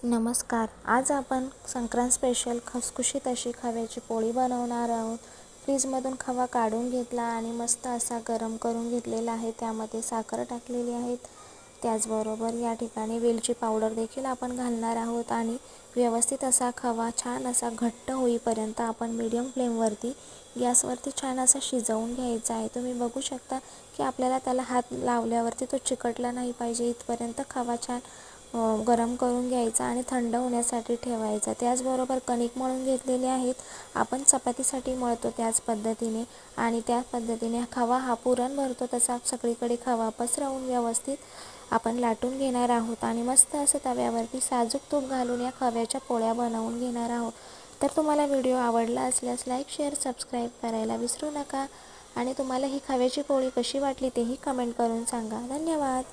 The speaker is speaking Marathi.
नमस्कार. आज आपण संक्रांत स्पेशल खुसखुशीत अशी खव्याची पोळी बनवणार आहोत. फ्रीजमधून खवा काढून घेतला आणि मस्त असा गरम करून घेतलेला आहे. त्यामध्ये साखर टाकलेली आहे. त्याचबरोबर या ठिकाणी वेलची पावडर देखील आपण घालणार आहोत आणि व्यवस्थित असा खवा छान असा घट्ट होईपर्यंत आपण मीडियम फ्लेमवरती गॅसवरती छान असा शिजवून घ्यायचा आहे. तुम्ही बघू शकता की आपल्याला त्याला हात लावल्यावरती तो चिकटला नाही पाहिजे इथपर्यंत खवा छान गरम करून घ्यायचा आणि थंड होण्यासाठी ठेवायचा. त्याचबरोबर कणिक मळून घेतलेले आहेत. आपण चपातीसाठी मळतो त्याच पद्धतीने आणि त्या पद्धतीने खवा हा पुरण भरतो तसा सगळीकडे खवा पसरवून व्यवस्थित आपण लाटून घेणार आहोत आणि मस्त असं तव्यावरती साजूक तूप घालून या खव्याच्या पोळ्या बनवून घेणार आहोत. तर तुम्हाला व्हिडिओ आवडला असल्यास लाईक, शेअर, सबस्क्राईब करायला विसरू नका आणि तुम्हाला ही खव्याची पोळी कशी वाटली तेही कमेंट करून सांगा. धन्यवाद.